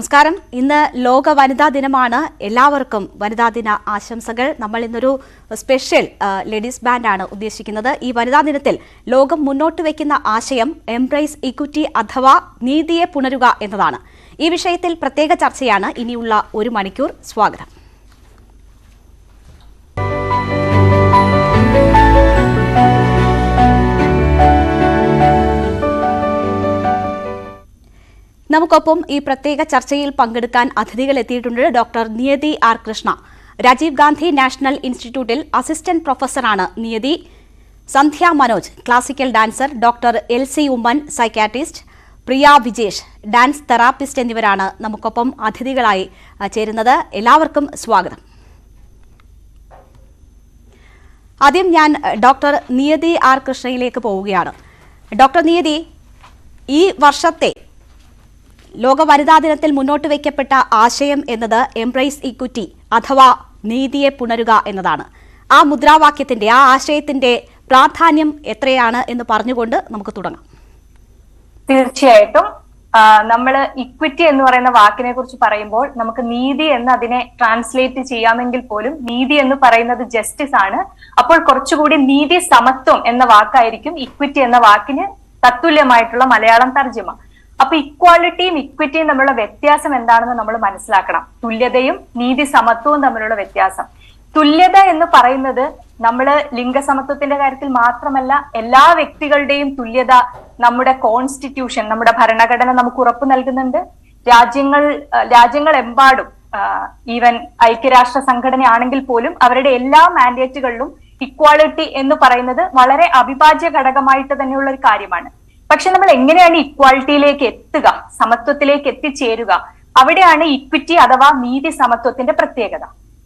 നമസ്കാരം. ഇന്ന് ലോക വനിതാ ദിനമാണ്. എല്ലാവർക്കും വനിതാ ദിന ആശംസകൾ. നമ്മൾ ഇന്നൊരു സ്പെഷ്യൽ ലേഡീസ് ബാൻഡാണ് ഉദ്ദേശിക്കുന്നത്. ഈ വനിതാ ദിനത്തിൽ ലോകം മുന്നോട്ട് വയ്ക്കുന്ന ആശയം എംബ്രേസ് ഇക്വിറ്റി അഥവാ നീതിയെ പുണരുക എന്നതാണ്. ഈ വിഷയത്തിൽ പ്രത്യേക ചർച്ചയാണ് ഇനിയുള്ള ഒരു മണിക്കൂർ. സ്വാഗതം. നമുക്കൊപ്പം ഈ പ്രത്യേക ചർച്ചയിൽ പങ്കെടുക്കാൻ അതിഥികൾ എത്തിയിട്ടുണ്ട്. Doctor Niyathi R Krishna, Rajiv Gandhi national ഇൻസ്റ്റിറ്റ്യൂട്ടിൽ അസിസ്റ്റന്റ് പ്രൊഫസറാണ് നിയതി. Sandhya Manoj, classical dancer. Doctor Elsy Oommen, psychiatrist. Priya Vijesh, dance therapist എന്നിവരാണ് നമുക്കൊപ്പം അതിഥികളായി ചേരുന്നത്. എല്ലാവർക്കും സ്വാഗതം. ആദ്യം ഞാൻ ഡോക്ടർ നിയതി ആർ കൃഷ്ണയിലേക്ക് പോവുകയാണ്. ഡോക്ടർ നിയതി, ഈ വർഷത്തെ ലോക വനിതാ ദിനത്തിൽ മുന്നോട്ട് വയ്ക്കപ്പെട്ട ആശയം എന്നത് എംബ്രേസ് ഇക്വിറ്റി അഥവാ നീതിയെ പുണരുക എന്നതാണ്. ആ മുദ്രാവാക്യത്തിന്റെ, ആ ആശയത്തിന്റെ പ്രാധാന്യം എത്രയാണ് എന്ന് പറഞ്ഞുകൊണ്ട് നമുക്ക് തുടങ്ങാം. തീർച്ചയായിട്ടും നമ്മൾ ഇക്വിറ്റി എന്ന് പറയുന്ന വാക്കിനെ കുറിച്ച് പറയുമ്പോൾ നമുക്ക് നീതി എന്ന് അതിനെ ട്രാൻസ്ലേറ്റ് ചെയ്യാമെങ്കിൽ പോലും നീതി എന്ന് പറയുന്നത് ജസ്റ്റിസ് ആണ്. അപ്പോൾ കുറച്ചുകൂടി നീതി സമത്വം എന്ന വാക്കായിരിക്കും ഇക്വിറ്റി എന്ന വാക്കിന് തത്തുല്യമായിട്ടുള്ള മലയാളം തർജ്ജമ. അപ്പൊ ഇക്വാലിറ്റിയും ഇക്വിറ്റിയും തമ്മിലുള്ള വ്യത്യാസം എന്താണെന്ന് നമ്മൾ മനസ്സിലാക്കണം. തുല്യതയും നീതി സമത്വവും തമ്മിലുള്ള വ്യത്യാസം. തുല്യത എന്ന് പറയുന്നത് നമ്മള് ലിംഗസമത്വത്തിന്റെ കാര്യത്തിൽ മാത്രമല്ല, എല്ലാ വ്യക്തികളുടെയും തുല്യത നമ്മുടെ കോൺസ്റ്റിറ്റ്യൂഷൻ, നമ്മുടെ ഭരണഘടന നമുക്ക് ഉറപ്പു നൽകുന്നുണ്ട്. രാജ്യങ്ങളെമ്പാടും ഈവൻ ഐക്യരാഷ്ട്ര സംഘടന ആണെങ്കിൽ പോലും അവരുടെ എല്ലാ മാൻഡേറ്റുകളിലും ഇക്വാളിറ്റി എന്ന് പറയുന്നത് വളരെ അവിഭാജ്യ ഘടകമായിട്ട് തന്നെയുള്ള ഒരു കാര്യമാണ്. പക്ഷെ നമ്മൾ എങ്ങനെയാണ് ഇക്വാളിറ്റിയിലേക്ക് എത്തുക, സമത്വത്തിലേക്ക് എത്തിച്ചേരുക? അവിടെയാണ് ഇക്വിറ്റി അഥവാ നീതി സമത്വത്തിന്റെ പ്രത്യേകത.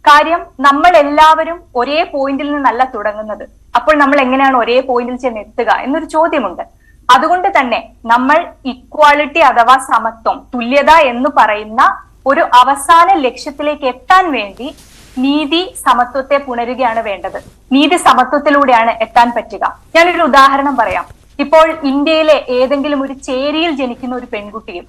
കാര്യം നമ്മൾ എല്ലാവരും ഒരേ പോയിന്റിൽ നിന്നല്ല തുടങ്ങുന്നത്. അപ്പോൾ നമ്മൾ എങ്ങനെയാണ് ഒരേ പോയിന്റിൽ ചെന്ന് എത്തുക എന്നൊരു ചോദ്യമുണ്ട്. അതുകൊണ്ട് തന്നെ നമ്മൾ ഇക്വാളിറ്റി അഥവാ സമത്വം, തുല്യത എന്ന് പറയുന്ന ഒരു അവസാന ലക്ഷ്യത്തിലേക്ക് എത്താൻ വേണ്ടി നീതി സമത്വത്തെ പുണരുകയാണ് വേണ്ടത്. നീതി സമത്വത്തിലൂടെയാണ് എത്താൻ പറ്റുക. ഞാനൊരു ഉദാഹരണം പറയാം. ഇപ്പോൾ ഇന്ത്യയിലെ ഏതെങ്കിലും ഒരു ചേരിയിൽ ജനിക്കുന്ന ഒരു പെൺകുട്ടിയും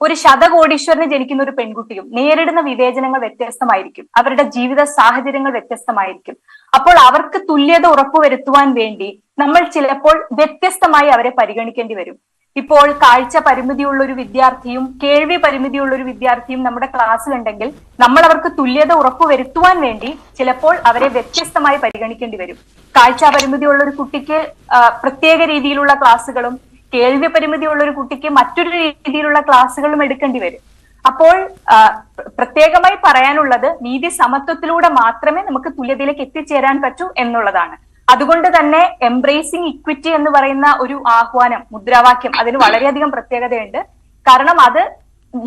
ഒരു ശതകോടീശ്വരന് ജനിക്കുന്ന ഒരു പെൺകുട്ടിയും നേരിടുന്ന വിവേചനങ്ങൾ വ്യത്യസ്തമായിരിക്കും. അവരുടെ ജീവിത സാഹചര്യങ്ങൾ വ്യത്യസ്തമായിരിക്കും. അപ്പോൾ അവർക്ക് തുല്യത ഉറപ്പുവരുത്തുവാൻ വേണ്ടി നമ്മൾ ചിലപ്പോൾ വ്യത്യസ്തമായി അവരെ പരിഗണിക്കേണ്ടി വരും. ഇപ്പോൾ കാഴ്ച പരിമിതിയുള്ള ഒരു വിദ്യാർത്ഥിയും കേൾവി പരിമിതിയുള്ള ഒരു വിദ്യാർത്ഥിയും നമ്മുടെ ക്ലാസ്സിലുണ്ടെങ്കിൽ നമ്മൾ അവർക്ക് തുല്യത ഉറപ്പുവരുത്തുവാൻ വേണ്ടി ചിലപ്പോൾ അവരെ വ്യത്യസ്തമായി പരിഗണിക്കേണ്ടി വരും. കാഴ്ച പരിമിതിയുള്ള ഒരു കുട്ടിക്ക് പ്രത്യേക രീതിയിലുള്ള ക്ലാസ്സുകളും കേൾവി പരിമിതിയുള്ള ഒരു കുട്ടിക്ക് മറ്റൊരു രീതിയിലുള്ള ക്ലാസ്സുകളും എടുക്കേണ്ടി വരും. അപ്പോൾ പ്രത്യേകമായി പറയാനുള്ളത് നീതി സമത്വത്തിലൂടെ മാത്രമേ നമുക്ക് തുല്യതയിലേക്ക് എത്തിച്ചേരാൻ പറ്റൂ എന്നുള്ളതാണ്. അതുകൊണ്ട് തന്നെ എംബ്രേസിംഗ് ഇക്വിറ്റി എന്ന് പറയുന്ന ഒരു ആഹ്വാനം, മുദ്രാവാക്യം, അതിന് വളരെയധികം പ്രത്യേകതയുണ്ട്. കാരണം അത്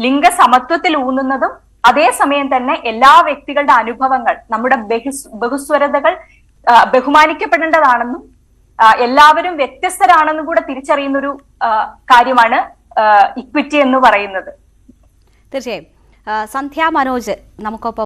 ലിംഗസമത്വത്തിൽ ഊന്നുന്നതും അതേസമയം തന്നെ എല്ലാ വ്യക്തികളുടെ അനുഭവങ്ങൾ, നമ്മുടെ ബഹുസ്വരതകൾ ബഹുമാനിക്കപ്പെടേണ്ടതാണെന്നും എല്ലാവരും വ്യത്യസ്തരാണെന്നും കൂടെ തിരിച്ചറിയുന്ന ഒരു കാര്യമാണ് ഇക്വിറ്റി എന്ന് പറയുന്നത്. തീർച്ചയായും. സന്ധ്യ മനോജ് നമുക്കൊപ്പം